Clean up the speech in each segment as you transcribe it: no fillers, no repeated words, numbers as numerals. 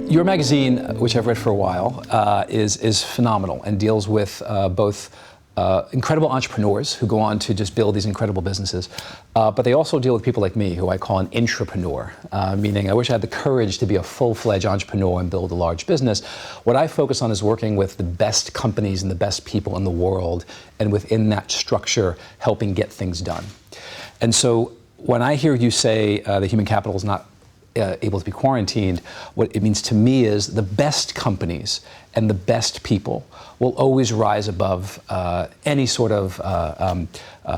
Your magazine, which I've read for a while, is phenomenal and deals with both incredible entrepreneurs who go on to just build these incredible businesses, but they also deal with people like me, who I call an intrapreneur, meaning I wish I had the courage to be a full-fledged entrepreneur and build a large business. What I focus on is working with the best companies and the best people in the world, and within that structure, helping get things done. And so when I hear you say the human capital is not able to be quarantined, what it means to me is the best companies and the best people will always rise above any sort of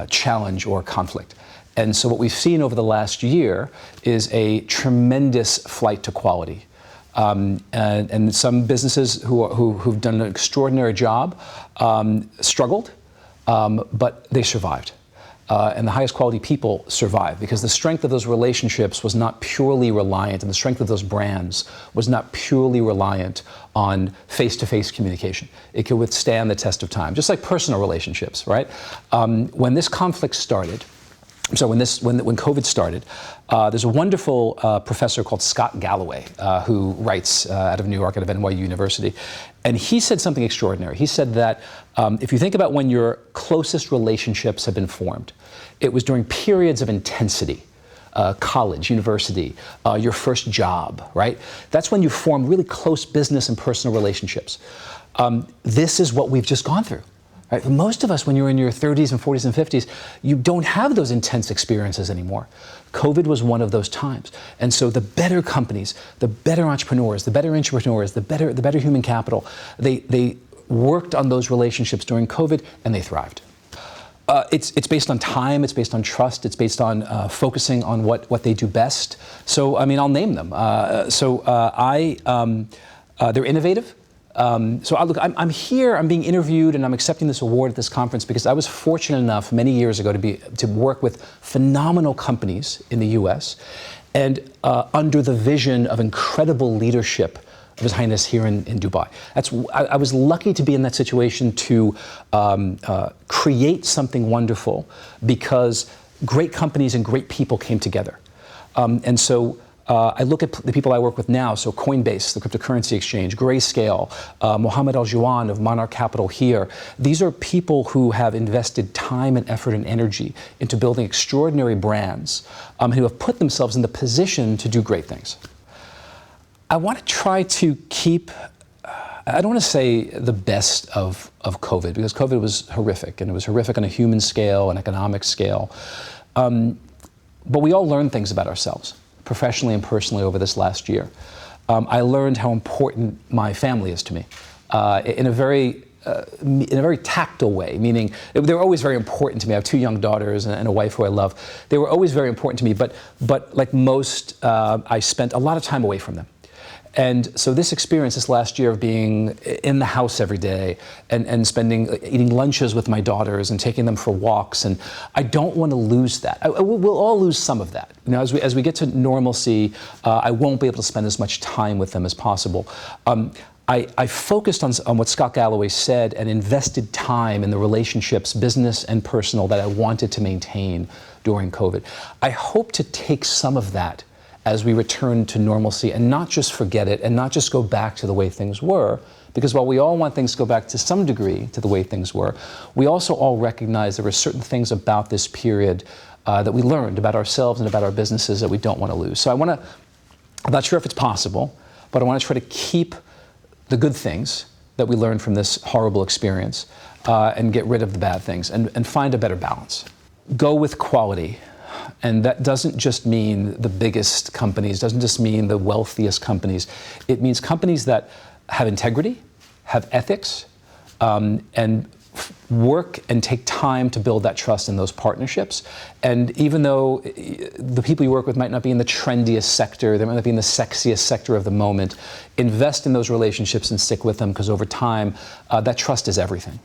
challenge or conflict. And so what we've seen over the last year is a tremendous flight to quality. And some businesses who've done an extraordinary job struggled, but they survived. And the highest quality people survive, because the strength of those relationships was not purely reliant, and the strength of those brands was not purely reliant on face-to-face communication. It could withstand the test of time, just like personal relationships, right? When this conflict started, so when COVID started, there's a wonderful professor called Scott Galloway who writes out of New York, out of NYU University, and he said something extraordinary. He said that if you think about when your closest relationships have been formed, it was during periods of intensity. College, university, your first job, right? That's when you form really close business and personal relationships. This is what we've just gone through. Right? Most of us, when you're in your 30s and 40s and 50s, you don't have those intense experiences anymore. COVID was one of those times. And so the better companies, the better entrepreneurs, the better intrapreneurs, the better human capital, they worked on those relationships during COVID, and they thrived. It's based on time, it's based on trust, it's based on focusing on what they do best. So, I mean, I'll name them. They're innovative. Look, I'm here, I'm being interviewed, and I'm accepting this award at this conference because I was fortunate enough many years ago to work with phenomenal companies in the US, and under the vision of incredible leadership of His Highness here in Dubai. I was lucky to be in that situation to create something wonderful because great companies and great people came together. I look at the people I work with now, so Coinbase, the cryptocurrency exchange, Grayscale, Mohammed Al-Juwan of Monarch Capital here. These are people who have invested time and effort and energy into building extraordinary brands, who have put themselves in the position to do great things. I want to try to keep, I don't want to say the best of COVID, because COVID was horrific, and it was horrific on a human scale, an economic scale. But we all learned things about ourselves, professionally and personally, over this last year. I learned how important my family is to me in a very tactile way, meaning they were always very important to me. I have two young daughters and a wife who I love. They were always very important to me, but like most, I spent a lot of time away from them. And so this experience this last year of being in the house every day and eating lunches with my daughters and taking them for walks, and I don't want to lose that. We'll all lose some of that. You know, as we get to normalcy, I won't be able to spend as much time with them as possible. I focused on what Scott Galloway said and invested time in the relationships, business and personal, that I wanted to maintain during COVID. I hope to take some of that as we return to normalcy, and not just forget it, and not just go back to the way things were, because while we all want things to go back to some degree to the way things were, we also all recognize there were certain things about this period that we learned about ourselves and about our businesses that we don't want to lose. So I'm not sure if it's possible, but I want to try to keep the good things that we learned from this horrible experience and get rid of the bad things and find a better balance. Go with quality. And that doesn't just mean the biggest companies, doesn't just mean the wealthiest companies. It means companies that have integrity, have ethics, and work and take time to build that trust in those partnerships. And even though the people you work with might not be in the trendiest sector, they might not be in the sexiest sector of the moment, invest in those relationships and stick with them, because over time, that trust is everything.